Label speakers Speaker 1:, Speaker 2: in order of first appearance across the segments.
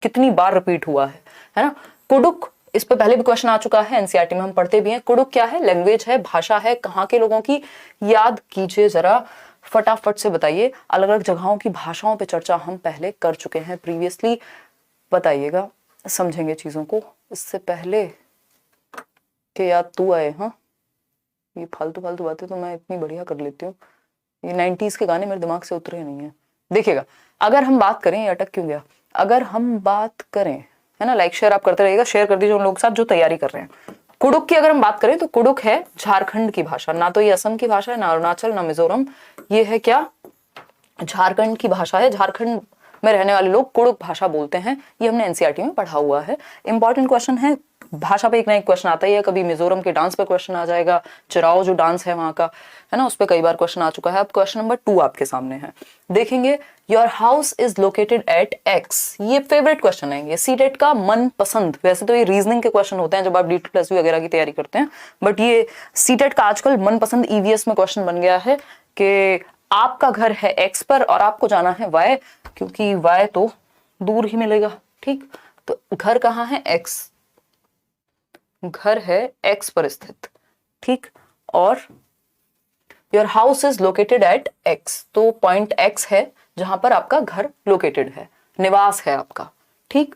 Speaker 1: कितनी बार रिपीट हुआ है ना। कुडुक, इस पे पहले भी क्वेश्चन आ चुका है, एनसीईआरटी में हम पढ़ते भी हैं। कुडुक क्या है? लैंग्वेज है, भाषा है, कहाँ के लोगों की? याद कीजिए जरा, फटाफट से बताइए। अलग अलग जगहों की भाषाओं पे चर्चा हम पहले कर चुके हैं प्रीवियसली, बताइएगा, समझेंगे चीजों को। इससे पहले कि याद तू आए, हाँ ये फालतू फालतू बातें तो मैं इतनी बढ़िया कर लेती हूँ, ये 90s के गाने मेरे दिमाग से उतरे नहीं है। देखिएगा, अगर हम बात करें, ये अटक क्यों गया, अगर हम बात करें, है ना, लाइक शेयर आप करते रहिएगा, शेयर कर दीजिए उन लोगों के साथ जो तैयारी कर रहे हैं। कुडुक की अगर हम बात करें तो कुडुक है झारखंड की भाषा, ना तो ये असम की भाषा है, ना अरुणाचल, ना मिजोरम, ये है क्या, झारखंड की भाषा है। झारखंड में रहने वाले लोग कुडुक भाषा बोलते हैं, ये हमने एनसीईआरटी में पढ़ा हुआ है। इंपॉर्टेंट क्वेश्चन है, भाषा पे एक ना एक क्वेश्चन आता ही है, कभी मिजोरम के डांस पे क्वेश्चन आ जाएगा, चिराओ जो डांस है वहां का, है ना, उस पर कई बार क्वेश्चन आ चुका है। अब क्वेश्चन नंबर 2 आपके सामने है, देखेंगे, your house is located at x, ये फेवरेट क्वेश्चन है, ये सीटेट का मन पसंद, वैसे तो ये रीजनिंग के क्वेश्चन होते हैं जब आप DT+2 वगैरह की तैयारी करते हैं, बट ये सीटेट का आजकल मनपसंद ईवीएस में क्वेश्चन बन गया है कि आपका घर है एक्स पर और आपको जाना है वाई, क्योंकि वाई तो दूर ही मिलेगा, ठीक, तो घर कहाँ है, एक्स, घर है एक्स पर स्थित, ठीक, और your house is located at x, तो पॉइंट एक्स है जहां पर आपका घर लोकेटेड है, निवास है आपका, ठीक,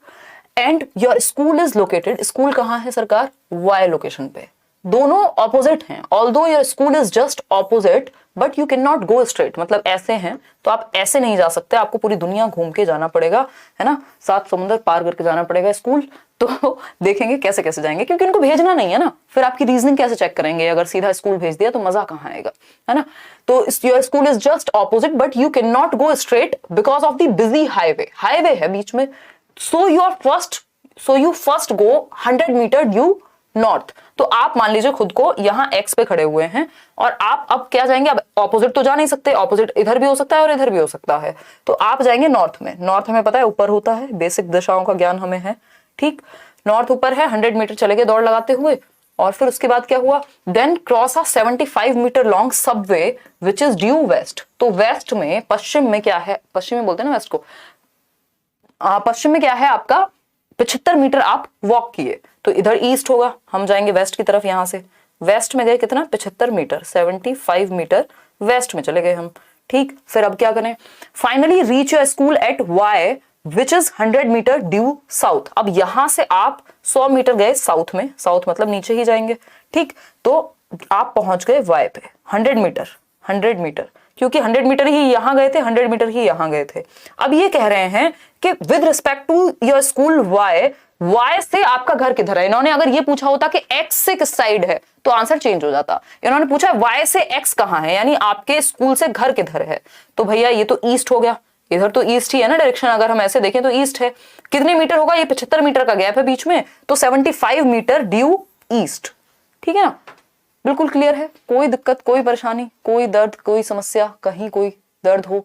Speaker 1: and your school is located, school कहाँ है सरकार, वाई लोकेशन पे, दोनों ऑपोजिट हैं, although your school is just opposite but you can not go straight, मतलब ऐसे हैं तो आप ऐसे नहीं जा सकते, आपको पूरी दुनिया घूम के जाना पड़ेगा, है ना, 7 समुंदर पार करके जाना पड़ेगा स्कूल। तो देखेंगे कैसे कैसे जाएंगे, क्योंकि उनको भेजना नहीं है ना, फिर आपकी रीजनिंग कैसे चेक करेंगे, अगर सीधा स्कूल भेज दिया तो मजा कहाँ आएगा, है ना। तो your school is just opposite but you can not go straight because of the busy highway, highway है बीच में, so you first go 100 meter due north, तो आप मान लीजिए खुद को यहाँ एक्स पे खड़े हुए हैं और आप अब क्या जाएंगे, अब ऑपोजिट तो जा नहीं सकते, ऑपोजिट इधर भी हो सकता है और इधर भी हो सकता है, तो आप जाएंगे नॉर्थ में, नॉर्थ हमें पता है ऊपर होता है, बेसिक दिशाओं का ज्ञान हमें है, ठीक, नॉर्थ ऊपर है, 100 मीटर चले गए दौड़ लगाते हुए, और फिर उसके बाद क्या हुआ, then cross a 75 meter long subway which is due west, तो वेस्ट में, पश्चिम में क्या है, पश्चिम में बोलते हैं ना वेस्ट को, पश्चिम में क्या है आपका 75 मीटर आप वॉक किए, तो इधर ईस्ट होगा, हम जाएंगे वेस्ट की तरफ, यहां से वेस्ट में गए कितना 75 मीटर, 75 मीटर वेस्ट में चले गए हम, ठीक, फिर अब क्या करें, finally reach your school at Y which is 100 meter due south, अब यहां से आप 100 मीटर गए साउथ में, साउथ मतलब नीचे ही जाएंगे, ठीक, तो आप पहुंच गए वाई पे 100 मीटर, 100 मीटर, क्योंकि 100 मीटर ही यहां गए थे, 100 मीटर ही यहां गए थे। अब ये कह रहे हैं कि with respect to your school Y, Y से आपका घर किधर है, इन्होंने अगर ये पूछा होता कि एक्स से किस साइड है तो आंसर चेंज हो जाता, इन्होंने पूछा वाई से एक्स कहां है, यानी आपके स्कूल से घर किधर है, तो भैया ये तो ईस्ट हो गया, इधर तो ईस्ट ही है ना डायरेक्शन, अगर हम ऐसे देखें तो ईस्ट है, कितने मीटर होगा, ये 75 मीटर का गैप है बीच में, तो 75 मीटर ड्यू ईस्ट, ठीक है ना, बिल्कुल क्लियर है, कोई दिक्कत, कोई परेशानी, कोई दर्द, कोई समस्या, कहीं कोई दर्द हो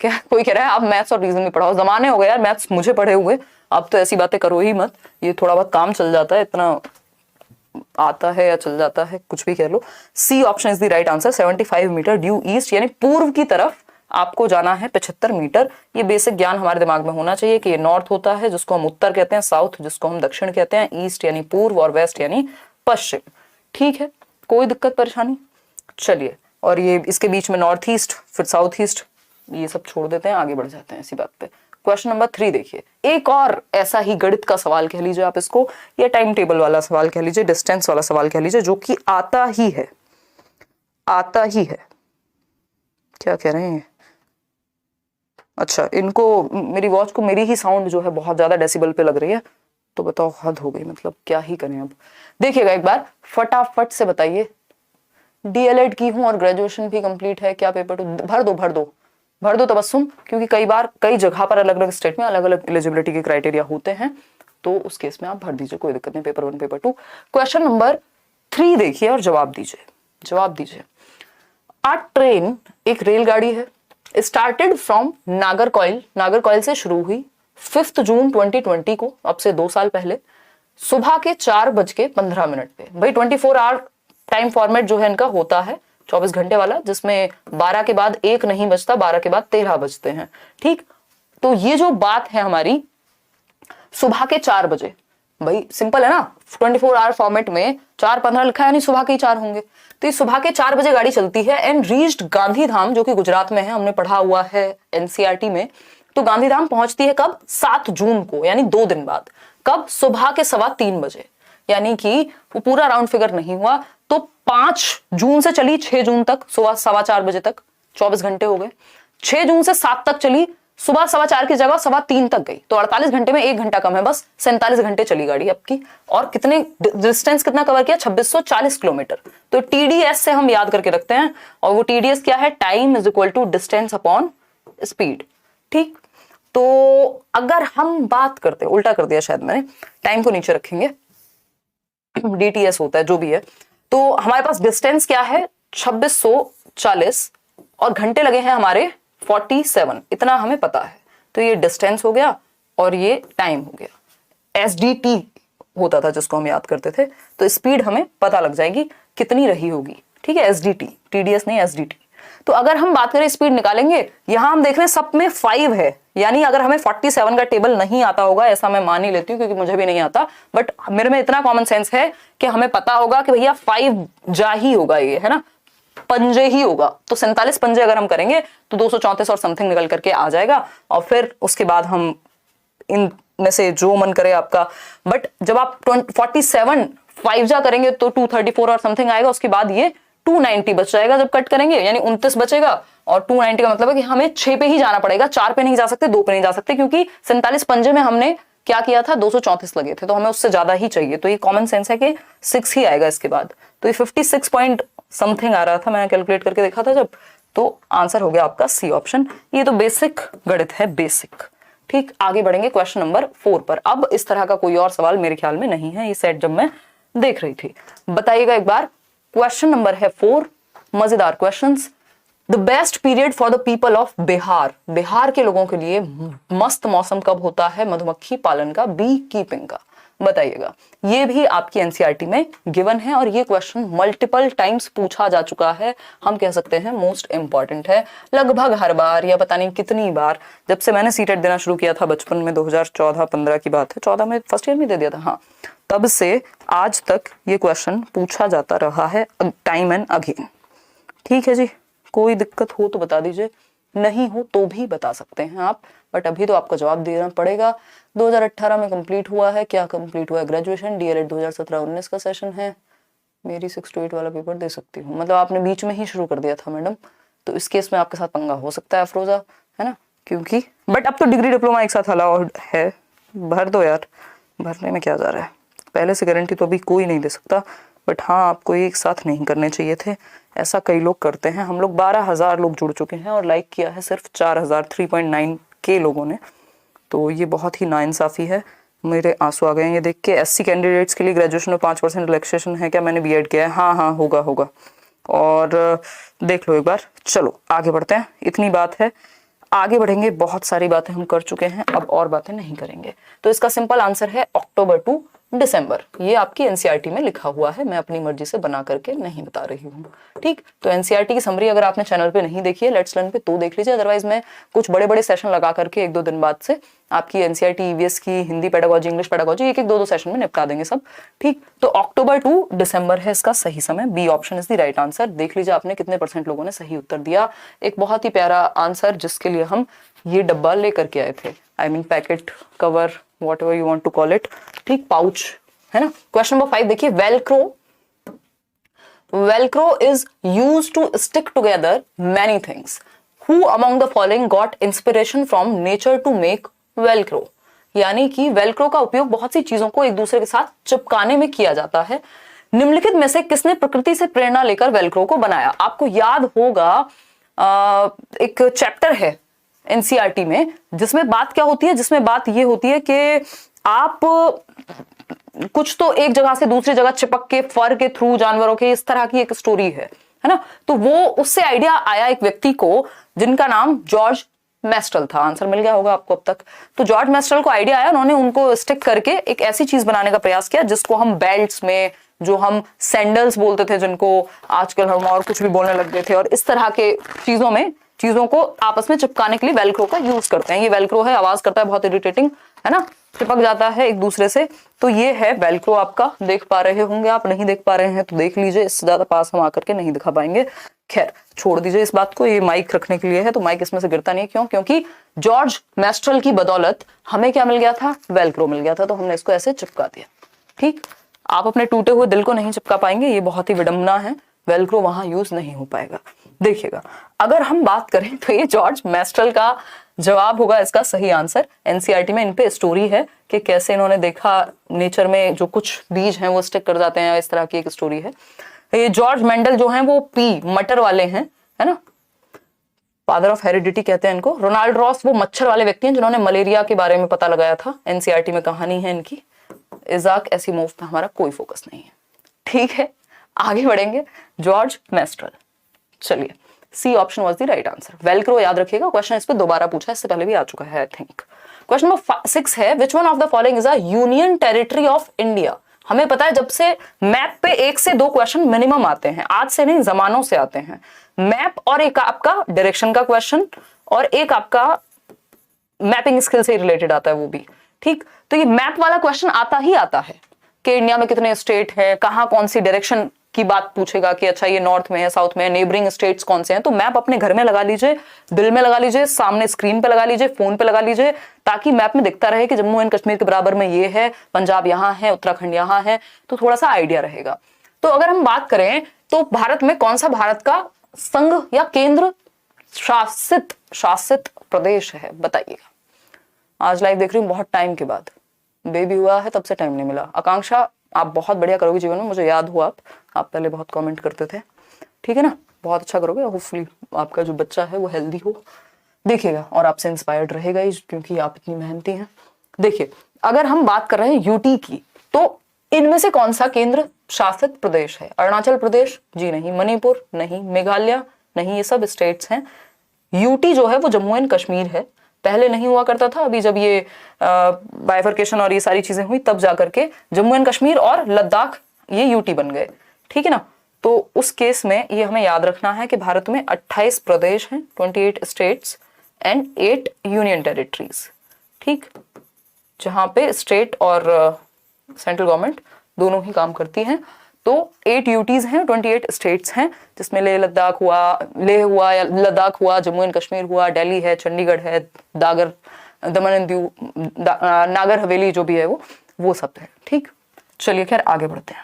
Speaker 1: क्या, कोई कह रहा है आप मैथ्स और रीजनिंग में पढ़ाओ, जमाने हो गए यार मैथ्स मुझे पढ़े हुए, अब तो ऐसी बातें करो ही मत, ये थोड़ा बहुत काम चल जाता है, इतना आता है या चल जाता है, कुछ भी कह लो। C option is the right answer, 75 metre due east, यानी पूर्व की तरफ आपको जाना है 75 मीटर, ये बेसिक ज्ञान हमारे दिमाग में होना चाहिए कि ये नॉर्थ होता है जिसको हम उत्तर कहते हैं, साउथ जिसको हम दक्षिण कहते हैं, ईस्ट यानी पूर्व और वेस्ट यानी पश्चिम, ठीक है, कोई दिक्कत परेशानी, चलिए, और ये इसके बीच में नॉर्थ ईस्ट फिर साउथ ईस्ट, ये सब छोड़ देते हैं, आगे बढ़ जाते हैं इसी बात पे। क्वेश्चन नंबर 3 देखिए, एक और ऐसा ही गणित का सवाल कह लीजिए आप इसको, या टाइम टेबल वाला सवाल कह लीजिए, डिस्टेंस वाला सवाल कह लीजिए, जो कि आता ही है, आता ही है, क्या कह रहे हैं, अच्छा इनको, मेरी वॉच को मेरी ही साउंड जो है बहुत ज्यादा डेसिबल पे लग रही है, तो बताओ हद हो गई, मतलब क्या ही करें अब। देखिएगा एक बार फटाफट से बताइए, डीएलएड की हूं और ग्रेजुएशन भी कंप्लीट है, क्या पेपर 2 भर दो भर दो भर दो तबस्सुम, क्योंकि कई बार कई जगह पर अलग अलग स्टेट में अलग अलग एलिजिबिलिटी के क्राइटेरिया होते हैं, तो उस केस में आप भर दीजिए, कोई दिक्कत नहीं, पेपर 1 पेपर 2। क्वेश्चन नंबर 3 देखिए और जवाब दीजिए, जवाब दीजिए। अ ट्रेन एक रेलगाड़ी है, स्टार्टेड फ्रॉम नागरकोइल, नागरकोइल से शुरू हुई 5 जून 2020 को, अब से 2 साल पहले, सुबह के 4:15 पे, भाई 24 आवर टाइम फॉर्मेट जो है इनका होता है 24 घंटे वाला, जिसमें 12 के बाद 1 नहीं बजता, 12 के बाद 13 बजते हैं, ठीक, तो ये जो बात है हमारी सुबह के 4 बजे। भाई सिंपल है ना, 24 आवर फॉर्मेट में 4:15 लिखा है, यानी सुबह के 4 होंगे। तो ये सुबह के 4 बजे गाड़ी चलती है एंड रीच्ड गांधीधाम, जो कि गुजरात में है, हमने पढ़ा हुआ है एनसीईआरटी में। तो गांधीधाम पहुंचती है कब? 7 जून को, यानी 2 दिन बाद। कब? सुबह के 3:15 बजे, यानी कि वो पूरा राउंड फिगर नहीं हुआ। तो 5 जून से चली 6 जून तक, सुबह 4:15 बजे तक, 24 घंटे हो गए। 6 जून से 7 तक चली, सुबह 4:15 की जगह 3:15 तक गई। तो 48 घंटे में 1 घंटा कम है, बस 47 घंटे चली गाड़ी आपकी। और कितने डिस्टेंस कितना कवर किया? 2640 किलोमीटर। तो टीडीएस से हम याद करके रखते हैं, और वो टीडीएस क्या है? Time is equal to distance upon speed. ठीक, तो अगर हम बात करते, उल्टा कर दिया शायद मैंने, टाइम को नीचे रखेंगे, डीटीएस होता है जो भी है। तो हमारे पास डिस्टेंस क्या है? 2640 और घंटे लगे हैं हमारे 47, इतना हमें पता है। तो ये डिस्टेंस हो गया और ये टाइम हो गया। एसडीटी होता था जिसको हम याद करते थे, तो स्पीड हमें पता लग जाएगी कितनी रही होगी। ठीक है, एसडीटी, टीडीएस नहीं एसडीटी। तो अगर हम बात करें स्पीड निकालेंगे, यहां हम देख रहे हैं सब में 5 है, यानी अगर हमें 47 का टेबल नहीं आता होगा, ऐसा मैं मान ही लेती हूँ क्योंकि मुझे भी नहीं आता, बट मेरे में इतना कॉमन सेंस है कि हमें पता होगा कि भैया 5 जा ही होगा, ये है ना, पंजे ही होगा। तो 47 पंजे अगर हम करेंगे तो 234 और समथिंग निकल करके आ जाएगा, और फिर उसके बाद हम इन में से जो मन करे आपका। बट जब आप 47 5 जा करेंगे तो 234 और समथिंग आएगा, उसके बाद ये 290 बच जाएगा जब कट करेंगे, यानी 29 बचेगा। और 290 का मतलब है कि हमें 6 पे ही जाना पड़ेगा, 4 पे नहीं जा सकते, 2 पे नहीं जा सकते, क्योंकि 47 पंजे में हमने क्या किया था? 234 लगे थे, तो हमें उससे ज्यादा ही चाहिए। तो ये कॉमन सेंस है कि 6 ही आएगा इसके बाद। तो ये 56 पॉइंट समथिंग आ रहा था, मैंने कैलकुलेट करके देखा था जब, तो आंसर हो गया आपका सी ऑप्शन। ये तो बेसिक गणित है, बेसिक। ठीक, आगे बढ़ेंगे क्वेश्चन नंबर 4 पर। अब इस तरह का कोई और सवाल मेरे ख्याल में नहीं है, ये सेट जब मैं देख रही थी। बताइएगा एक बार, क्वेश्चन नंबर है 4, मजेदार questions. The best period for the people of Bihar, Bihar के लोगों के लिए मस्त मौसम कब होता है मधुमक्खी पालन का, बी कीपिंग का? बताइएगा। ये भी आपकी एनसीईआरटी में गिवन है और ये क्वेश्चन मल्टीपल टाइम्स पूछा जा चुका है। हम कह सकते हैं मोस्ट इंपॉर्टेंट है, लगभग हर बार या पता नहीं कितनी बार। जब से मैंने सीटेट देना शुरू किया था बचपन में, 2014-15 की बात है, 14 में फर्स्ट ईयर में दे दिया था, हाँ, तब से आज तक ये क्वेश्चन पूछा जाता रहा है, टाइम एंड अगेन। ठीक है जी, कोई दिक्कत हो तो बता दीजिए, नहीं हो तो भी बता सकते हैं आप, बट अभी तो आपको जवाब देना पड़ेगा। 2018 में कंप्लीट हुआ है, क्या कंप्लीट हुआ है? ग्रेजुएशन। डीएलएड 2017-19 का सेशन है। मेरी 6 to 8 वाला पेपर दे सकती हूँ, मतलब आपने बीच में ही शुरू कर दिया था मैडम, तो इस केस में आपके साथ पंगा हो सकता है अफरोजा, है ना, क्योंकि बट अब तो डिग्री डिप्लोमा एक साथ अलाउड है। भर दो यार, भरने में क्या जा रहा है? पहले से गारंटी तो अभी कोई नहीं दे सकता, बट हाँ, आपको एक साथ नहीं करने चाहिए थे, ऐसा कई लोग करते हैं। हम लोग 12,000 लोग जुड़ चुके हैं और लाइक किया है सिर्फ 4,000, 3.9K लोगों ने, तो ये बहुत ही नाइंसाफी है। मेरे आंसू आ गए हैं ये देख के। एससी कैंडिडेट्स के लिए ग्रेजुएशन में 5% रिलैक्सेशन है क्या? मैंने बीएड किया है, हाँ हाँ होगा होगा, और देख लो एक बार। चलो आगे बढ़ते हैं, इतनी बात है, आगे बढ़ेंगे। बहुत सारी बातें हम कर चुके हैं, अब और बातें नहीं करेंगे। तो इसका सिंपल आंसर है अक्टूबर टू दिसंबर। ये आपकी एनसीईआरटी में लिखा हुआ है, मैं अपनी मर्जी से बना करके नहीं बता रही हूँ। ठीक, तो एनसीईआरटी की समरी अगर आपने चैनल पे नहीं देखी है लेट्स लर्न पे, तो देख लीजिए। अदरवाइज मैं कुछ बड़े बड़े सेशन लगा करके 1-2 दिन बाद से आपकी एनसीईआरटी ईवीएस की Hindi pedagogy, English pedagogy 1-1, 2-2 session में निपटा देंगे सब। ठीक, तो अक्टूबर टू दिसंबर है इसका सही समय। B option is the right answer. देख लीजिए आपने कितने % लोगों ने सही उत्तर दिया। एक बहुत ही प्यारा आंसर जिसके लिए हम ये डब्बा लेकर के आए थे, I mean packet, cover, whatever you want to call it. ठीक, पाउच, है ना। क्वेश्चन नंबर 5 देखिए, Velcro is used to stick together many things. Who among the following got inspiration from nature to make Velcro? यानी कि Velcro का उपयोग बहुत सी चीजों को एक दूसरे के साथ चिपकाने में किया जाता है। निम्नलिखित में से किसने प्रकृति से प्रेरणा लेकर Velcro को बनाया? आपको याद होगा एक चैप्टर है एनसीईआरटी में जिसमें बात क्या होती है, जिसमें बात ये होती है कि आप कुछ तो एक जगह से दूसरी जगह चिपक के फर के थ्रू, जानवरों के, इस तरह की एक स्टोरी है ना। तो वो उससे आइडिया आया एक व्यक्ति को जिनका नाम जॉर्ज मेस्टल था। आंसर मिल गया होगा आपको अब तक। तो जॉर्ज मेस्टल को आइडिया आया, उन्होंने उनको स्टिक करके एक ऐसी चीज बनाने का प्रयास किया जिसको हम बेल्ट्स में, जो हम सैंडल्स बोलते थे, जिनको आजकल हम और कुछ भी बोलने लग गए थे, और इस तरह के चीजों में चीजों को आपस में चिपकाने के लिए वेलक्रो का यूज करते हैं। ये वेलक्रो है, आवाज करता है बहुत इरिटेटिंग, है ना। चिपक जाता है एक दूसरे से। तो ये है वेलक्रो आपका, देख पा रहे होंगे आप, नहीं देख पा रहे हैं तो देख लीजिए, इससे ज्यादा पास हम आकर के नहीं दिखा पाएंगे। खैर छोड़ दीजिए इस बात को, ये माइक रखने के लिए है तो माइक इसमें से गिरता नहीं है। क्यों? क्योंकि जॉर्ज मेस्ट्रल की बदौलत हमें क्या मिल गया था? वेलक्रो मिल गया था, तो हमने इसको ऐसे चिपका दिया। ठीक, आप अपने टूटे हुए दिल को नहीं चिपका पाएंगे, ये बहुत ही विडंबना है, वेलक्रो वहां यूज नहीं हो पाएगा। देखिएगा, अगर हम बात करें तो ये जॉर्ज मेस्ट्रल का जवाब होगा इसका सही आंसर। एनसीईआरटी में इन पे स्टोरी है कि कैसे इन्होंने देखा नेचर में जो कुछ बीज हैं वो स्टिक कर जाते हैं, इस तरह की एक स्टोरी है। ये जॉर्ज मेंडल जो हैं वो पी मटर वाले हैं, है ना, फादर ऑफ हेरिडिटी कहते हैं इनको। रोनाल्ड रॉस वो मच्छर वाले व्यक्ति हैं जिन्होंने मलेरिया के बारे में पता लगाया था, एनसीईआरटी में कहानी है इनकी। इजाक एसिमोव पे हमारा कोई फोकस नहीं है। ठीक है, आगे बढ़ेंगे। जॉर्ज मेस्ट्रल, चलिए C option was the right answer. Velcro याद रखिएगा, क्वेश्चन इस पे दोबारा पूछा, इससे पहले भी आ चुका है आई थिंक। क्वेश्चन नंबर 6 है, which one of the following is a union territory of India. हमें पता है जब से मैप पे 1 से 2 क्वेश्चन मिनिमम आते हैं, आज से नहीं जमानों से आते हैं मैप, और एक आपका डायरेक्शन का क्वेश्चन और एक आपका मैपिंग स्किल से रिलेटेड आता है वो भी। ठीक, तो ये मैप वाला क्वेश्चन आता ही आता है कि इंडिया में कितने स्टेट हैं, कहाँ कौन सी डायरेक्शन की बात पूछेगा कि अच्छा ये नॉर्थ में है, साउथ में है, नेबरिंग स्टेट्स कौन से हैं। तो मैप अपने घर में लगा लीजिए, दिल में लगा लीजिए, सामने स्क्रीन पे लगा लीजिए, फोन पे लगा लीजिए, ताकि मैप में दिखता रहे कि जम्मू एंड कश्मीर के बराबर में ये है, पंजाब यहाँ है, उत्तराखंड यहाँ है, तो थोड़ा सा आइडिया रहेगा। तो अगर हम बात करें तो भारत में कौन सा भारत का संघ या केंद्र शासित प्रदेश है, बताइएगा। आज लाइव देख रही हूँ बहुत टाइम के बाद, बेबी हुआ है तब से टाइम नहीं मिला। आकांक्षा आप बहुत बढ़िया करोगे जीवन में, मुझे याद हो, आप पहले बहुत कमेंट करते थे, ठीक है ना, बहुत अच्छा करोगे। होपफुली आपका जो बच्चा है वो हेल्दी हो, देखिएगा, और आपसे इंस्पायर्ड रहेगा ही क्योंकि आप इतनी मेहनती हैं। देखिए, अगर हम बात कर रहे हैं यूटी की, तो इनमें से कौन सा केंद्र शासित प्रदेश है? अरुणाचल प्रदेश जी नहीं, मणिपुर नहीं, मेघालय नहीं, ये सब स्टेट्स हैं। यूटी जो है वो जम्मू एंड कश्मीर है, पहले नहीं हुआ करता था, अभी जब ये बाइफर्केशन और ये सारी चीजें हुई तब जाकर के जम्मू एंड कश्मीर और लद्दाख ये यूटी बन गए, ठीक है ना। तो उस केस में ये हमें याद रखना है कि भारत में 28 प्रदेश हैं, 28 स्टेट्स एंड 8 यूनियन टेरिटरीज, ठीक, जहां पे स्टेट और सेंट्रल गवर्नमेंट दोनों ही काम करती हैं। तो 8 यूटीज हैं, 28 स्टेट्स हैं, जिसमें लेह हुआ या लद्दाख हुआ, जम्मू एंड कश्मीर हुआ, दिल्ली है, चंडीगढ़ है, दमन एंड दीव, नागर हवेली जो भी है वो सब है, ठीक। चलिए खैर आगे बढ़ते हैं।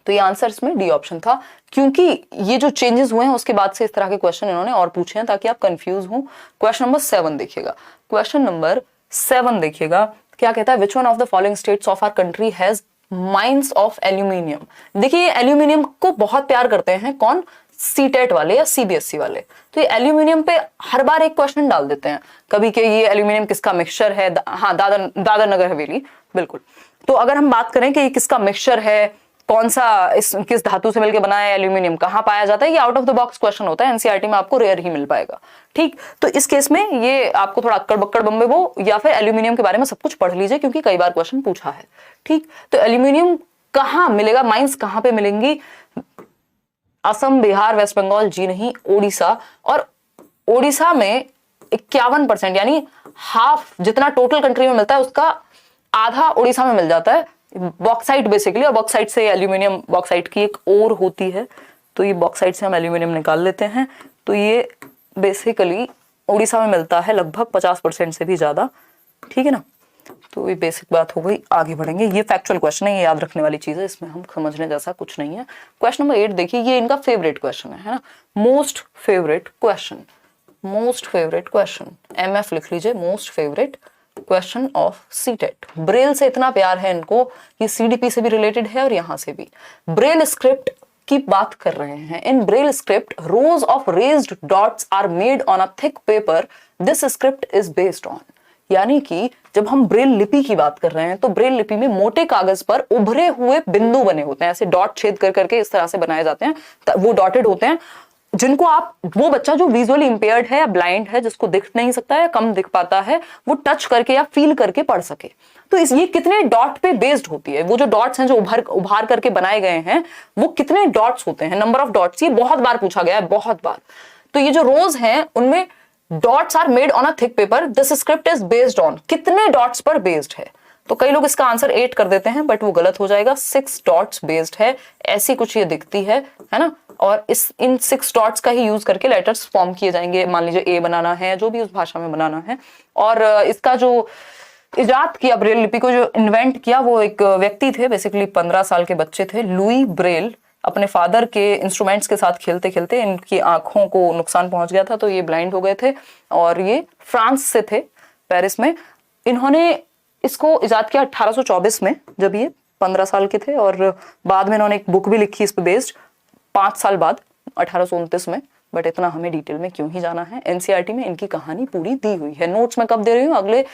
Speaker 1: तो ये आंसर इसमें डी ऑप्शन था, क्योंकि ये जो चेंजेस हुए हैं उसके बाद से इस तरह के क्वेश्चन इन्होंने और पूछे हैं ताकि आप कंफ्यूज हो। क्वेश्चन नंबर 7 देखिएगा, क्वेश्चन नंबर 7 देखिएगा, क्या कहता है, which one of the following states of our country has mines of aluminium. देखिए एल्यूमिनियम को बहुत प्यार करते हैं कौन, सीटेट वाले या सीबीएसई वाले। तो ये एल्यूमिनियम पे हर बार एक क्वेश्चन डाल देते हैं, कभी कि ये एल्यूमिनियम किसका मिक्सचर है, दादर नगर हवेली, बिल्कुल। तो अगर हम बात करें कि ये किसका मिक्सचर है, कौन सा किस धातु से मिलकर बना है एल्यूमिनियम, कहाँ पाया जाता है, ये out of the box question होता है, एनसीईआरटी में आपको रेयर ही मिल पाएगा, ठीक। तो इस केस में ये आपको थोड़ा अक्कड़ बक्कड़ बम्बे वो या फिर एल्यूमिनियम के बारे में सब कुछ पढ़ लीजिए, क्योंकि कई बार क्वेश्चन पूछा है, ठीक। तो एल्यूमिनियम कहाँ मिलेगा, माइंस कहाँ पे मिलेंगी, असम, बिहार, वेस्ट बंगाल जी नहीं, ओडिशा। और ओडिशा में 51% यानी हाफ जितना टोटल कंट्री में मिलता है उसका आधा ओडिशा में मिल जाता है, बॉक्साइट बेसिकली। और बॉक्साइट से एल्यूमिनियम, बॉक्साइट की एक ओर होती है, तो ये बॉक्साइट से हम एल्यूमिनियम निकाल लेते हैं। तो ये बेसिकली उड़ीसा में मिलता है लगभग 50% से भी ज्यादा, ठीक है ना। तो ये बेसिक बात हो गई, आगे बढ़ेंगे। ये फैक्चुअल क्वेश्चन है, ये याद रखने वाली चीज है, इसमें हम समझने जैसा कुछ नहीं है। क्वेश्चन नंबर 8 देखिए, ये इनका फेवरेट क्वेश्चन है ना, most favourite question, most favourite question, MF लिख लीजिए, most favourite question of CTET. Braille से इतना प्यार है इनको, ये CDP से भी रिलेटेड है और यहां से भी। ब्रेल स्क्रिप्ट की बात कर रहे हैं। In Braille script rows of raised dots are made on a thick paper, this script is based on. यानी कि जब हम ब्रेल लिपि की बात कर रहे हैं तो ब्रेल लिपि में मोटे कागज पर उभरे हुए बिंदु बने होते हैं, ऐसे डॉट छेद कर करके इस तरह से बनाए जाते हैं, वो डॉटेड होते हैं, जिनको आप, वो बच्चा जो विजुअली इंपेयर्ड है या ब्लाइंड है, जिसको दिख नहीं सकता है, कम दिख पाता है, वो टच करके या फील करके पढ़ सके। तो ये कितने डॉट पे बेस्ड होती है, वो जो डॉट्स हैं जो उभार करके बनाए गए हैं वो कितने डॉट्स होते हैं, नंबर ऑफ डॉट्स, ये बहुत बार पूछा गया है, बहुत बार। तो ये जो रोज हैं उनमें dots are made on a thick paper, this script is based on, कितने डॉट्स पर बेस्ड है? तो कई लोग इसका आंसर 8 कर देते हैं, बट वो गलत हो जाएगा। 6 डॉट्स बेस्ड है, ऐसी कुछ ये दिखती है ना। और इन 6 डॉट्स का ही यूज करके लेटर्स फॉर्म किए जाएंगे। मान लीजिए ए बनाना है, जो भी उस भाषा में बनाना है। और इसका जो इजाद किया, ब्रेल लिपि को जो इन्वेंट किया, वो एक व्यक्ति थे, बेसिकली 15 साल के बच्चे थे, लुई ब्रेल। अपने फादर के इंस्ट्रूमेंट्स के साथ खेलते खेलते इनकी आंखों को नुकसान पहुंच गया था, तो ये ब्लाइंड हो गए थे। और ये फ्रांस से थे, पेरिस में। इन्होंने इसको इजाद किया 1824 में, जब ये 15 साल के थे। और बाद में इन्होंने एक बुक भी लिखी इस पे बेस्ड, 5 साल बाद 1829 में। बट इतना हमें डिटेल में क्यों ही जाना है, एनसीईआरटी में इनकी कहानी पूरी दी हुई है। नोट्स में कब दे रही हूँ? अगले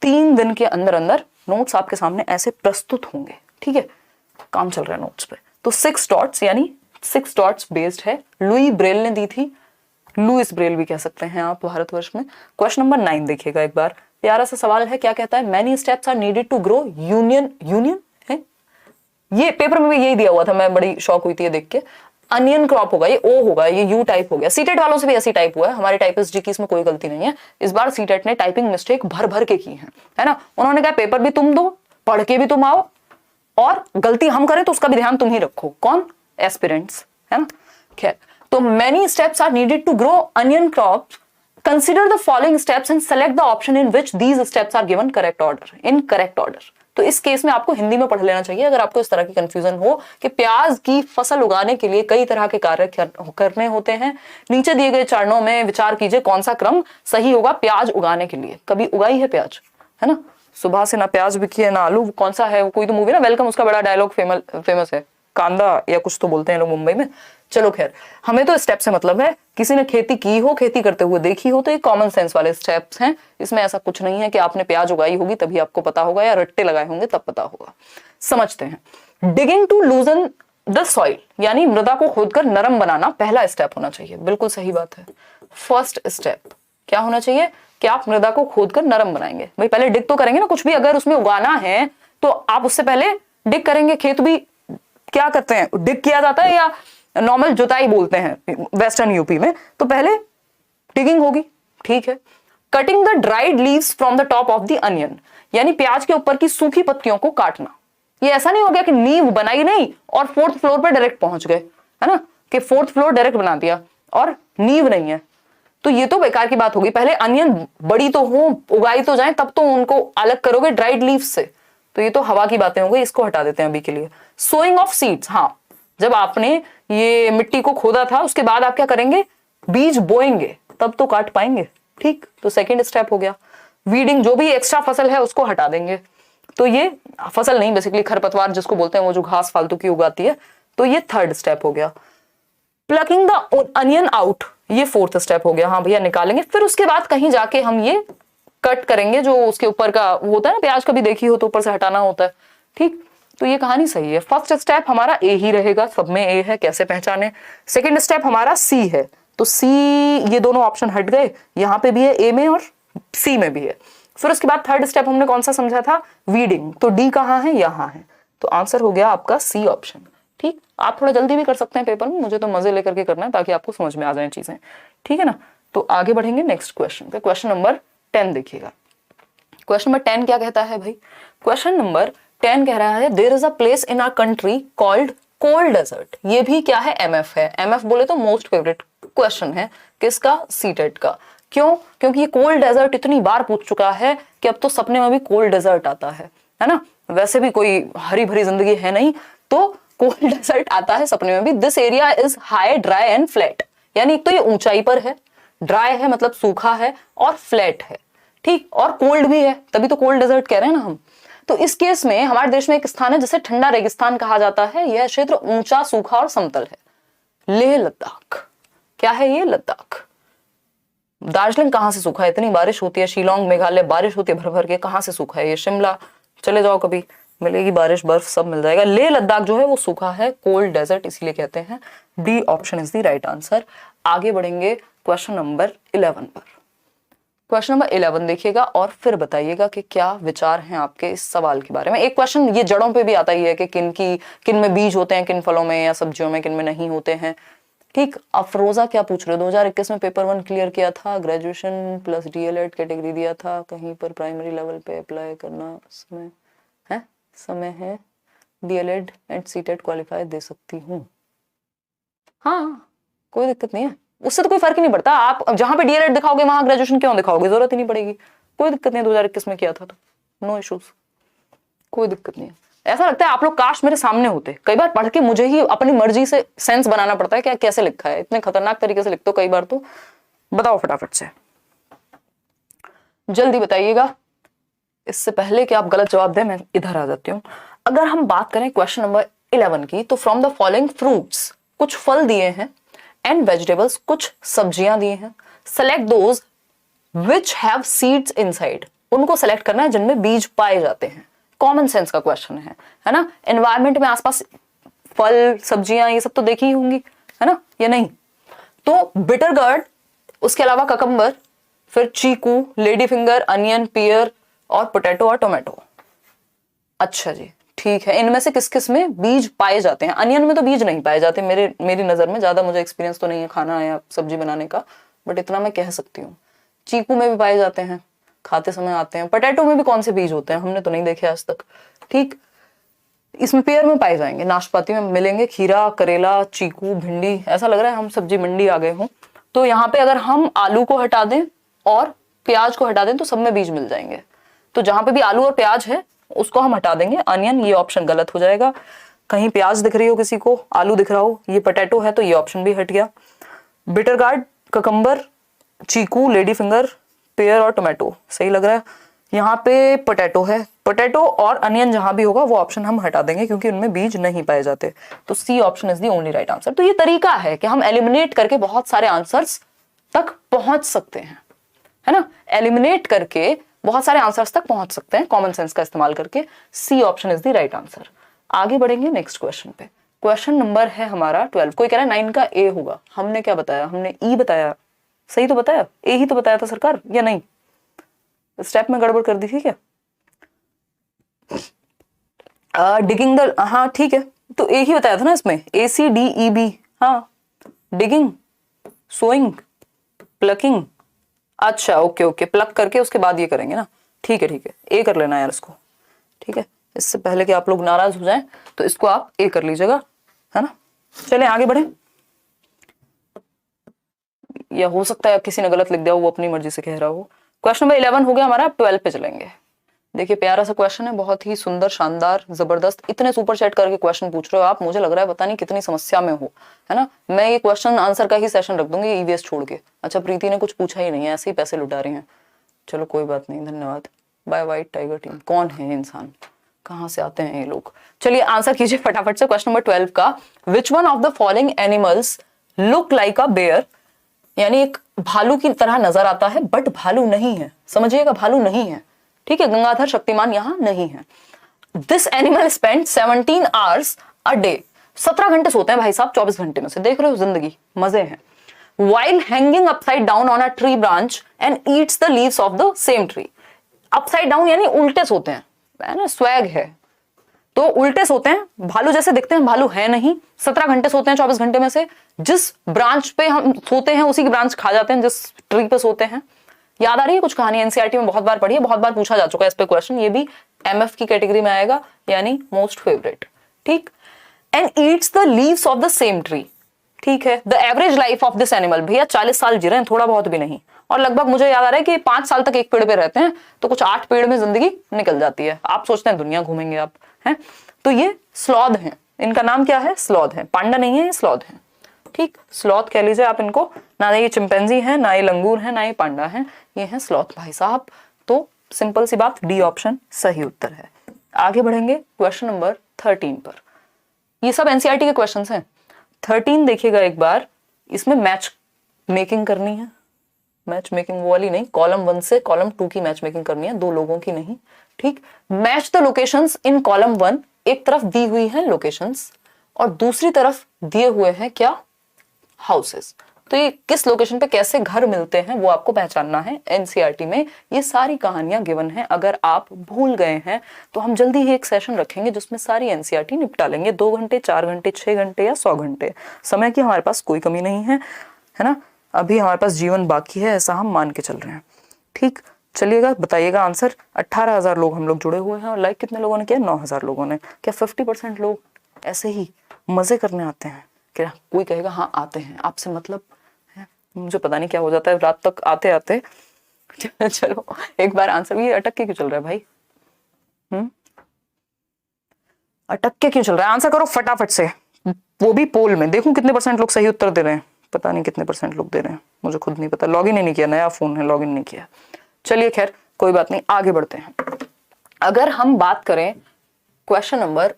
Speaker 1: 3 दिन के अंदर अंदर नोट्स आपके सामने ऐसे प्रस्तुत होंगे, ठीक है? काम चल रहा है नोट्स पे। तो 6 डॉट्स यानी 6 डॉट्स बेस्ड है, लुई ब्रेल ने दी थी, लुइस ब्रेल भी कह सकते हैं आप भारतवर्ष में। क्वेश्चन नंबर 9 देखिएगा एक बार, प्यारा सा सवाल है। क्या कहता है? Many steps are needed to grow union है, ये पेपर में भी यही दिया हुआ था, मैं बड़ी शॉक हुई थी ये देख के। अनियन क्रॉप होगा, ये ओ होगा, ये यू टाइप हो गया। सीटेट वालों से भी ऐसी टाइप हुआ है, हमारे टाइपिस्ट जी की इसमें कोई गलती नहीं है। इस बार सीटेट ने टाइपिंग मिस्टेक भर भर के की है ना। उन्होंने कहा पेपर भी तुम दो, पढ़ के भी तुम आओ, और गलती हम करें तो उसका भी ध्यान तुम ही रखो। कौन? एस्पिरेंट्स, है ना। खैर, तो many steps are needed to grow onion crops, consider the following steps and select the option in which these steps are given correct order, in correct order. तो इस केस में आपको हिंदी में पढ़ लेना चाहिए अगर आपको इस तरह की कंफ्यूजन हो कि प्याज की फसल उगाने के लिए कई तरह के कार्य करने होते हैं। नीचे दिए गए चरणों में विचार कीजिए कौन सा क्रम सही होगा प्याज उगाने के लिए। कभी उगाई है प्याज, है ना? सुबह से ना प्याज बिकी है ना आलू। कौन सा है? कोई तो मूवी ना, वेलकम, उसका बड़ा डायलॉग फेमस है, कांदा या कुछ तो बोलते हैं लोग मुंबई में। चलो खैर, हमें तो स्टेप से मतलब है। किसी ने खेती की हो, खेती करते हुए देखी हो, तो ये कॉमन सेंस वाले स्टेप्स हैं। इसमें ऐसा कुछ नहीं है कि आपने प्याज उगाई होगी तभी आपको पता होगा, या रट्टे लगाए होंगे तब पता होगा। समझते हैं। Digging to loosen the soil, यानी मृदा को खोदकर नरम बनाना पहला स्टेप होना चाहिए। बिल्कुल सही बात है। फर्स्ट स्टेप क्या होना चाहिए कि आप मृदा को खोदकर नरम बनाएंगे। भाई पहले डिग तो करेंगे ना, कुछ भी अगर उसमें उगाना है तो आप उससे पहले डिग करेंगे। खेत भी क्या करते हैं, डिग किया जाता है, या नॉर्मल जुताई बोलते हैं वेस्टर्न यूपी में, तो पहले डिगिंग होगी, ठीक है। Cutting the dried leaves from the top of the onion, यानी प्याज के ऊपर की सूखी पत्तियों को काटना। ये ऐसा नहीं हो गया कि नींव बनाई नहीं और 4th फ्लोर पर डायरेक्ट पहुंच गए, है ना, कि 4th फ्लोर डायरेक्ट बना दिया और नींव नहीं है, तो ये तो बेकार की बात होगी। पहले अनियन बड़ी तो हो, उगाई तो जाए, तब तो उनको अलग करोगे ड्राइड लीव्स से। तो ये तो हवा की बातें हो गई, इसको हटा देते हैं अभी के लिए। सोइंग ऑफ सीड्स, हाँ, जब आपने ये मिट्टी को खोदा था उसके बाद आप क्या करेंगे, बीज बोएंगे, तब तो काट पाएंगे, ठीक। तो सेकंड स्टेप हो गया। वीडिंग, जो भी एक्स्ट्रा फसल है उसको हटा देंगे। तो ये फसल नहीं, बेसिकली खरपतवार जिसको बोलते हैं, वो जो घास फालतू की उगाती है। तो ये थर्ड स्टेप हो गया। प्लकिंग द अनियन आउट, ये 4th स्टेप हो गया। हाँ भैया निकालेंगे, फिर उसके बाद कहीं जाके हम ये कट करेंगे, जो उसके ऊपर का होता है ना, प्याज कभी देखी हो तो ऊपर से हटाना होता है, ठीक। तो ये कहानी सही है। फर्स्ट स्टेप हमारा ए ही रहेगा, सब में ए है, कैसे पहचाने। सेकंड स्टेप हमारा सी है, तो सी, ये दोनों ऑप्शन हट गए, यहाँ पे भी है, ए में और सी में भी है। फिर उसके बाद थर्ड स्टेप हमने कौन सा समझा था, वीडिंग, तो डी कहाँ है, यहाँ है। तो आंसर हो गया आपका सी ऑप्शन, ठीक। आप थोड़ा जल्दी भी कर सकते हैं पेपर में, मुझे तो मजे लेकर के करना है ताकि आपको समझ में आ जाए चीजें, ठीक है ना। तो आगे बढ़ेंगे नेक्स्ट क्वेश्चन पे। क्वेश्चन नंबर 10 देखिएगा। क्वेश्चन नंबर 10 क्या कहता है भाई? क्वेश्चन नंबर 10 कह रहा है, there is a place in our country called cold desert. ये भी क्या है, एमएफ है। एमएफ बोले तो मोस्ट फेवरेट क्वेश्चन है, किसका, सीटेट का। क्यों? क्योंकि ये कोल्ड डेजर्ट इतनी बार पूछ चुका है कि अब तो सपने में भी कोल्ड डेजर्ट आता है ना। वैसे भी कोई हरी भरी जिंदगी है नहीं, तो कोल्ड डेजर्ट आता है सपने में भी। This area is high, dry and flat, यानी एक तो ये ऊंचाई पर है, ड्राई है मतलब सूखा है, और फ्लैट है, ठीक, और कोल्ड भी है, तभी तो कोल्ड डेजर्ट कह रहे हैं ना हम। तो इस केस में हमारे देश में एक स्थान है जिसे ठंडा रेगिस्तान कहा जाता है। यह क्षेत्र ऊंचा, सूखा और समतल है। लेह लद्दाख, क्या है ये, लद्दाख। दार्जिलिंग कहां से सूखा है, इतनी बारिश होती है, शिलोंग मेघालय बारिश होती है भर भर के, कहां से सूखा है ये, शिमला चले जाओ कभी, मिलेगी बारिश, बर्फ सब मिल जाएगा। लेह लद्दाख जो है वो सूखा है, कोल्ड डेजर्ट इसीलिए कहते हैं। D option is the right answer. आगे बढ़ेंगे क्वेश्चन नंबर 11 पर। क्वेश्चन नंबर 11 देखिएगा और फिर बताइएगा कि क्या विचार हैं आपके इस सवाल के बारे में। एक क्वेश्चन ये जड़ों पे भी आता ही है कि किन में बीज होते हैं, किन फलों में या सब्जियों में, किन में नहीं होते हैं। ठीक। अफरोजा क्या पूछ रहे हो, 2021 में पेपर 1 क्लियर किया था, ग्रेजुएशन प्लस डीएलएड कैटेगरी दिया था, कहीं पर प्राइमरी लेवल पे अप्लाई करना समय है डीएलएड एंड सीटेट क्वालिफाई दे सकती हूँ। हाँ कोई दिक्कत नहीं है, उससे तो कोई फर्क ही नहीं पड़ता। आप जहां पे डीएलएड दिखाओगे वहां ग्रेजुएशन क्यों दिखाओगे, जरूरत ही नहीं पड़ेगी, कोई दिक्कत नहीं है। 2021 में किया था तो नो इश्यूज, कोई दिक्कत नहीं है। ऐसा लगता है आप लोग काश मेरे सामने होते, कई बार पढ़ के मुझे ही अपनी मर्जी से सेंस बनाना पड़ता है क्या कैसे लिखा है, इतने खतरनाक तरीके से लिखते हो कई बार। तो बताओ फटाफट से, जल्दी बताइएगा, इससे पहले कि आप गलत जवाब दें मैं इधर आ जाती हूँ। अगर हम बात करें क्वेश्चन नंबर 11 की, तो फ्रॉम द फॉलोइंग फ्रूट्स, कुछ फल दिए हैं, एंड वेजिटेबल्स, कुछ सब्जियां दिए हैं, select those which have seeds inside, उनको सेलेक्ट करना है जिनमें बीज पाए जाते हैं। कॉमन सेंस का क्वेश्चन है ना। एनवायरमेंट में आसपास फल सब्जियां ये सब तो देखी ही होंगी, है ना, या नहीं। तो बिटर गार्ड, उसके अलावा ककम्बर, फिर चीकू, लेडी फिंगर, अनियन, पियर और पोटैटो और टोमेटो। अच्छा जी ठीक है, इनमें से किस किस में बीज पाए जाते हैं। अनियन में तो बीज नहीं पाए जाते मेरी नजर में, ज्यादा मुझे एक्सपीरियंस तो नहीं है खाना या सब्जी बनाने का, बट इतना मैं कह सकती हूँ। चीकू में भी पाए जाते हैं, खाते समय आते हैं। पोटैटो में भी कौन से बीज होते हैं हमने तो नहीं देखे आज तक। ठीक, इसमें पेयर में पाए जाएंगे, नाशपाती में मिलेंगे, खीरा, करेला, चीकू, भिंडी। ऐसा लग रहा है हम सब्जी मंडी आ गए हों। तो यहाँ पे अगर हम आलू को हटा दें और प्याज को हटा दें तो सब में बीज मिल जाएंगे। तो जहां पे भी आलू और प्याज है उसको हम हटा देंगे। अनियन, ये ऑप्शन गलत हो जाएगा। कहीं प्याज दिख रही हो किसी को, आलू दिख रहा हो, ये पोटैटो है तो ये ऑप्शन भी हट गया। बिटर गार्ड, ककम्बर, चीकू, लेडी फिंगर, पेयर और टोमेटो सही लग रहा है। यहाँ पे पोटैटो है, पोटैटो और अनियन जहां भी होगा वो ऑप्शन हम हटा देंगे क्योंकि उनमें बीज नहीं पाए जाते। तो C option is the only right answer. तो ये तरीका है कि हम एलिमिनेट करके बहुत सारे आंसर्स तक पहुंच सकते हैं, है ना। एलिमिनेट करके बहुत सारे आंसर्स तक पहुंच सकते हैं कॉमन सेंस का इस्तेमाल करके। C option is the right answer. आगे बढ़ेंगे नेक्स्ट क्वेश्चन पे। क्वेश्चन नंबर है हमारा 12। कोई कह रहा है 9 का ए होगा, हमने क्या बताया, हमने ई बताया, सही तो बताया, ए ही तो बताया था सरकार, या नहीं, स्टेप में गड़बड़ कर दी थी क्या। डिगिंग द, हाँ ठीक है, तो ए ही बताया था ना इसमें, ACDEB। हाँ, डिगिंग, सोइंग, प्लकिंग। अच्छा ओके ओके, प्लक करके उसके बाद ये करेंगे ना। ठीक है ठीक है, ए कर लेना यार इसको। ठीक है, इससे पहले कि आप लोग नाराज हो जाएं तो इसको आप ए कर लीजिएगा, है ना। चलें आगे बढ़े, या हो सकता है किसी ने गलत लिख दिया, वो अपनी मर्जी से कह रहा हो। क्वेश्चन नंबर 11 हो गया हमारा, 12 पे चलेंगे। देखिए प्यारा सा क्वेश्चन है, बहुत ही सुंदर, शानदार, जबरदस्त। इतने सुपर चैट करके क्वेश्चन पूछ रहे हो आप, मुझे लग रहा है पता नहीं कितनी समस्या में हो, है ना। मैं ये क्वेश्चन आंसर का ही सेशन रख दूंगी ईवीएस छोड़ के। अच्छा प्रीति ने कुछ पूछा ही नहीं है, ऐसे ही पैसे लुटा रही हैं। चलो कोई बात नहीं, धन्यवाद। बाय व्हाइट टाइगर टीम, कौन है इंसान, कहाँ से आते हैं ये लोग। चलिए आंसर कीजिए फटाफट से क्वेश्चन नंबर 12 का। Which one of the following animals look like a bear, यानी एक भालू की तरह नजर आता है बट भालू नहीं है, समझिएगा भालू नहीं है। ठीक है, गंगाधर शक्तिमान यहां नहीं है। This animal spend 17 hours a day, 17 घंटे सोते हैं भाई साहब 24 घंटे में से। देख रहे हो जिंदगी, मजे हैं। While hanging upside down on a tree branch and eats the leaves of the same tree. Upside down यानी उल्टे सोते हैं, है ना, स्वैग है तो उल्टे सोते हैं, भालू जैसे दिखते हैं, भालू है नहीं। 17 घंटे सोते हैं 24 घंटे में से। जिस ब्रांच पे हम सोते हैं उसी की ब्रांच खा जाते हैं, जिस ट्री पे सोते हैं। याद आ रही है कुछ कहानी, एनसीईआरटी में बहुत बार पढ़ी है, बहुत बार पूछा जा चुका है इस पे क्वेश्चन। ये भी एमएफ की कैटेगरी में आएगा, यानी मोस्ट फेवरेट। ठीक, and eats the leaves of the same tree. ठीक है, the average life of this animal, भैया 40 साल जी रहे हैं, थोड़ा बहुत भी नहीं। और लगभग मुझे याद आ रहा है कि 5 साल तक एक पेड़ पे रहते हैं, तो कुछ 8 पेड़ में जिंदगी निकल जाती है। आप सोचते हैं दुनिया घूमेंगे आप, हैं। तो ये स्लॉथ हैं, इनका नाम क्या है, स्लॉथ है। पांडा नहीं है, ये स्लॉथ है। ठीक, स्लॉथ कह लीजिए आप इनको। ना ये चिंपैंजी है, ना ये लंगूर है, ना ये पांडा है, ये है स्लॉथ भाई साहब। तो सिंपल सी बात, डी ऑप्शन सही उत्तर है। आगे बढ़ेंगे क्वेश्चन नंबर 13 पर। ये सब एनसीईआरटी के क्वेश्चंस हैं। 13 देखिएगा एक बार, इसमें मैच मेकिंग करनी है। मैच मेकिंग वो वाली नहीं, कॉलम 1 से कॉलम 2 की मैच मेकिंग करनी है, 2 लोगों की नहीं। ठीक, match the locations in column 1। एक तरफ दी हुई है लोकेशंस और दूसरी तरफ दिए हुए हैं क्या, हाउसेस। तो ये किस लोकेशन पे कैसे घर मिलते हैं वो आपको पहचानना है। एनसीईआरटी में ये सारी कहानियां गिवन है। अगर आप भूल गए हैं तो हम जल्दी ही एक सेशन रखेंगे जिसमें सारी एनसीईआरटी निपटा लेंगे। 2 घंटे, 4 घंटे, 6 घंटे या 100 घंटे, समय की हमारे पास कोई कमी नहीं है, है ना। अभी हमारे पास जीवन बाकी है, ऐसा हम मान के चल रहे हैं। ठीक, चलिएगा, बताइएगा आंसर। 18,000 लोग हम लोग जुड़े हुए हैं और लाइक कितने लोगों ने किया? 9,000 लोगों ने। क्या 50% लोग ऐसे ही मजे करने आते हैं? क्या कोई कहेगा हाँ आते हैं, आपसे मतलब है? मुझे पता नहीं क्या हो जाता है रात तक आते आते। चलो एक बार आंसर, ये अटक के क्यों चल रहा है भाई? अटक के क्यों चल रहा है? आंसर करो फटाफट से, वो भी पोल में। देखूं कितने % लोग सही उत्तर दे रहे हैं। पता नहीं कितने % लोग दे रहे हैं, मुझे खुद नहीं पता। लॉगिन ही नहीं किया, नया फोन है, लॉगिन नहीं किया। चलिए खैर कोई बात नहीं, आगे बढ़ते हैं। अगर हम बात करें क्वेश्चन नंबर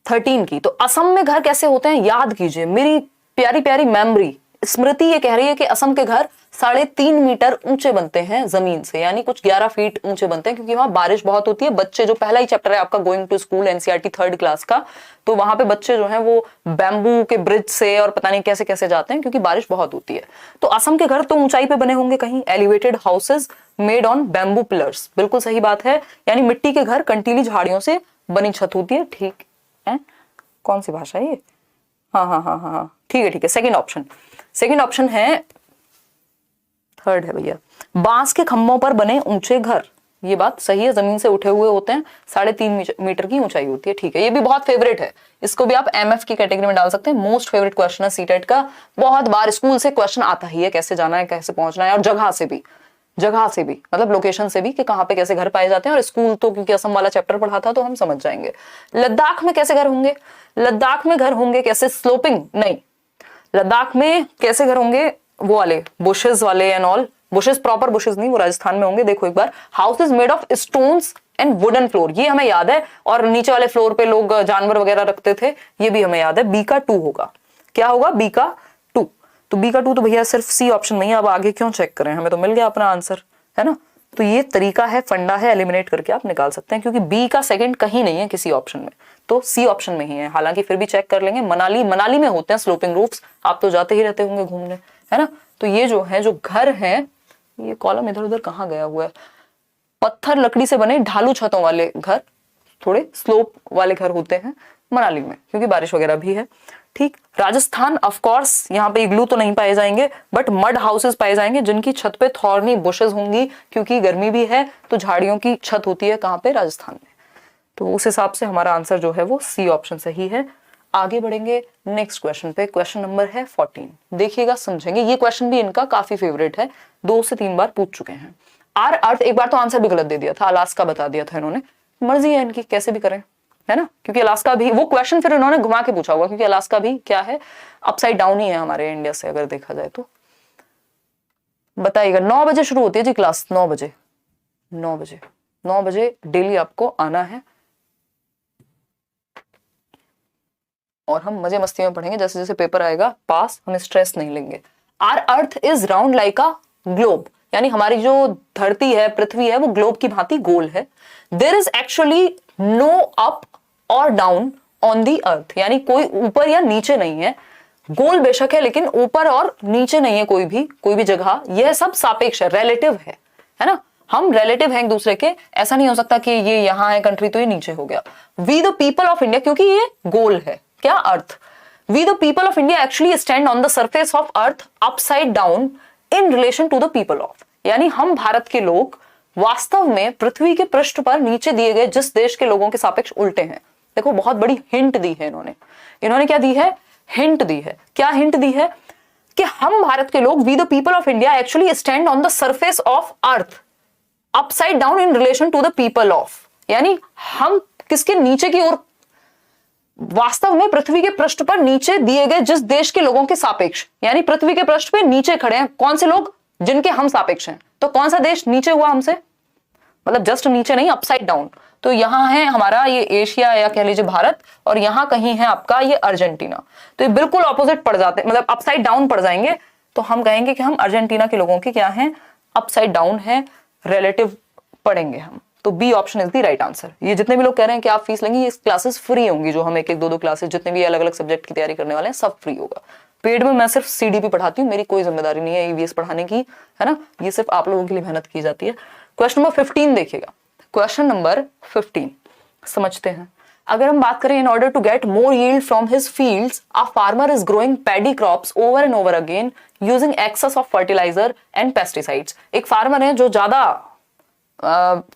Speaker 1: 13 की, तो असम में घर कैसे होते हैं याद कीजिए। मेरी प्यारी प्यारी मेमोरी स्मृति ये कह रही है कि असम के घर 3.5 मीटर ऊंचे बनते हैं जमीन से, यानी कुछ 11 फीट ऊंचे बनते हैं, क्योंकि वहां बारिश बहुत होती है। बच्चे, जो पहला ही चैप्टर है आपका going to school NCERT 3rd class का, तो वहां पे बच्चे जो हैं वो बैम्बू के ब्रिज से और पता नहीं कैसे कैसे जाते हैं, क्योंकि बारिश बहुत होती है। तो असम के घर तो ऊंचाई पे बने होंगे कहीं, elevated houses made on bamboo pillars, बिल्कुल सही बात है। यानी मिट्टी के घर, कंटीली झाड़ियों से बनी छत होती है। ठीक है, कौन सी भाषा है ये? हाँ, ठीक है। सेकेंड ऑप्शन है, 3rd है भैया। बांस के खंभों पर बने ऊंचे घर, ये बात सही है, जमीन से उठे हुए होते हैं, 3.5 मीटर की ऊंचाई होती है। ठीक है, ये भी बहुत फेवरेट है, इसको भी आप एमएफ की कैटेगरी में डाल सकते हैं। मोस्ट फेवरेट क्वेश्चन है सीटेट का, बहुत बार स्कूल से क्वेश्चन आता ही है, कैसे जाना है, कैसे पहुंचना है, और जगह से भी मतलब लोकेशन से भी, कि कहां पे कैसे घर पाए जाते हैं। और स्कूल तो क्योंकि असम वाला चैप्टर पढ़ा था तो हम समझ जाएंगे। लद्दाख में कैसे घर होंगे? लद्दाख में घर होंगे कैसे? स्लोपिंग नहीं, लद्दाख में कैसे घर होंगे? वो वाले बुशेस वाले and all, bushes proper bushes नहीं, वो राजस्थान में होंगे। देखो एक बार, house is made of stones and wooden floor, ये हमें याद है। और नीचे वाले फ्लोर पे लोग जानवर वगैरह रखते थे, ये भी हमें याद है। बी का 2 होगा। क्या होगा? बी का 2। तो बी का 2 तो भैया सिर्फ सी ऑप्शन नहीं है। अब आगे क्यों चेक करें, हमें तो मिल गया अपना आंसर, है ना। तो ये तरीका है, फंडा है, एलिमिनेट करके आप निकाल सकते हैं, क्योंकि बी का सेकंड कहीं नहीं है किसी ऑप्शन में, तो सी ऑप्शन में ही है। हालांकि फिर भी चेक कर लेंगे, मनाली में होते हैं स्लोपिंग रूफ्स, आप तो जाते ही रहते होंगे घूमने, है ना। तो ये जो है, जो घर है, ये कॉलम इधर उधर कहाँ गया हुआ है? पत्थर लकड़ी से बने ढालू छतों वाले घर, थोड़े स्लोप वाले घर होते हैं मनाली में, क्योंकि बारिश वगैरह भी है। ठीक, राजस्थान ऑफ कोर्स, यहाँ पे इग्लू तो नहीं पाए जाएंगे, बट मड हाउसेस पाए जाएंगे जिनकी छत पे थॉर्नी बुशेस होंगी, क्योंकि गर्मी भी है तो झाड़ियों की छत होती है कहाँ पे? राजस्थान में। तो उस हिसाब से हमारा आंसर जो है वो सी ऑप्शन सही है। आगे बढ़ेंगे नेक्स्ट क्वेश्चन पे। क्वेश्चन नंबर है 14, देखिएगा, समझेंगे। ये क्वेश्चन भी इनका काफी फेवरेट है, 2 से 3 बार पूछ चुके हैं। आर अर्थ, एक बार तो आंसर भी गलत दे दिया था, अलास्का बता दिया था इन्होंने। मर्जी है इनकी, कैसे भी करें, है ना, क्योंकि अलास्का भी, वो क्वेश्चन फिर इन्होंने घुमा के पूछा होगा, क्योंकि अलास्का भी क्या है? अपसाइड डाउन ही है हमारे इंडिया से अगर देखा जाए तो। बताइएगा, 9 बजे शुरू होती है जी क्लास, 9 बजे डेली आपको आना है, और हम मजे मस्ती में पढ़ेंगे। जैसे जैसे पेपर आएगा पास, हमें स्ट्रेस नहीं लेंगे। Our earth is round like a globe, यानी हमारी जो धरती है, पृथ्वी है, वो ग्लोब की भांति गोल है। There is actually no up और डाउन ऑन दी अर्थ, यानी कोई ऊपर या नीचे नहीं है। गोल बेशक है लेकिन ऊपर और नीचे नहीं है कोई भी जगह। यह सब सापेक्ष है, रिलेटिव है ना। हम रिलेटिव हैं एक दूसरे के, ऐसा नहीं हो सकता कि ये यहां है कंट्री तो ये नीचे हो गया। We the people of India, क्योंकि ये गोल है, क्या? Earth. We the people of India actually stand on the surface of earth upside down in relation to the people of, यानी हम भारत के लोग वास्तव में पृथ्वी के पृष्ठ पर नीचे दिए गए जिस देश के लोगों के सापेक्ष उल्टे हैं। देखो बहुत बड़ी हिंट दी है इन्होंने क्या दी है? हिंट दी है। क्या हिंट दी है? कि हम भारत के लोग, we the people of India actually stand on the surface of earth upside down in relation to the people of, यानी हम किसके नीचे की ओर, वास्तव में पृथ्वी के पृष्ठ पर नीचे दिए गए जिस देश के लोगों के सापेक्ष, यानी पृथ्वी के पृष्ठ पे नीचे खड़े हैं कौन से लोग? जिनके हम सापेक्ष हैं। तो कौन सा देश नीचे हुआ हमसे? मतलब जस्ट नीचे नहीं, अपसाइड डाउन। तो यहां है हमारा ये एशिया या कह लीजिए भारत, और यहां कहीं है आपका ये अर्जेंटीना। तो ये बिल्कुल ऑपोजिट पड़ जाते, मतलब अपसाइड डाउन पड़ जाएंगे। तो हम कहेंगे कि हम अर्जेंटीना के लोगों के क्या हैं? अपसाइड डाउन है, रिलेटिव पढ़ेंगे हम। तो B option is the right answer. ये जितने भी लोग कह रहे हैं कि आप फीस लेंगे, ये क्लासेस फ्री होंगी, जो हम 1-1, 2-2 क्लासेस जितने भी अलग अलग सब्जेक्ट की तैयारी करने वाले हैं सब फ्री होगा। पेड में मैं सिर्फ सीडीपी पढ़ाती हूँ, मेरी कोई जिम्मेदारी नहीं है ईवीएस पढ़ाने की, है ना, ये सिर्फ आप लोगों के लिए मेहनत की जाती है। क्वेश्चन नंबर 15 देखिएगा, क्वेश्चन नंबर 15 समझते हैं। अगर हम बात करें, in order to get more yield from his fields a farmer is growing paddy crops over and over again using excess of fertiliser and pesticides. एक फार्मर है जो ज्यादा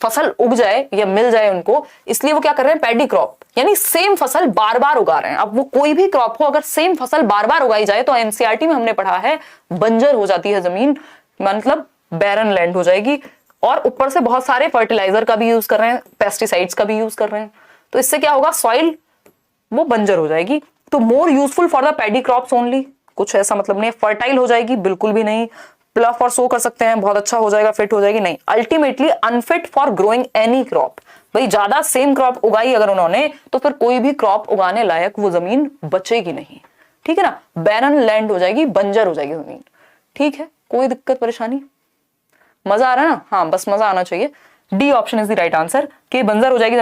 Speaker 1: फसल उग जाए या मिल जाए उनको, इसलिए वो क्या कर रहे हैं, पैडी क्रॉप यानी सेम फसल बार बार उगा रहे हैं। अब वो कोई भी क्रॉप हो, अगर सेम फसल बार बार उगाई जाए तो एनसीईआरटी में हमने पढ़ा है बंजर हो जाती है जमीन, मतलब बैरन लैंड हो जाएगी। और ऊपर से बहुत सारे फर्टिलाइजर का भी यूज कर रहे हैं, पेस्टिसाइड्स का भी यूज कर रहे हैं, तो इससे क्या होगा, सॉइल वो बंजर हो जाएगी। तो more useful for the paddy crops only, कुछ ऐसा मतलब नहीं है। फर्टाइल हो जाएगी, बिल्कुल भी नहीं। प्लफ और सो कर सकते हैं, बहुत अच्छा हो जाएगा, फिट हो जाएगी, नहीं। Ultimately unfit for growing any crop, भाई ज्यादा सेम क्रॉप उगाई अगर उन्होंने तो फिर कोई भी क्रॉप उगाने लायक वो जमीन बचेगी नहीं, ठीक है ना, बैरन लैंड हो जाएगी, बंजर हो जाएगी जमीन। ठीक है, कोई दिक्कत परेशानी, मजा आ रहा है ना, हाँ बस मजा आना चाहिए। D option is the right answer कि बंजर हो जाएगी।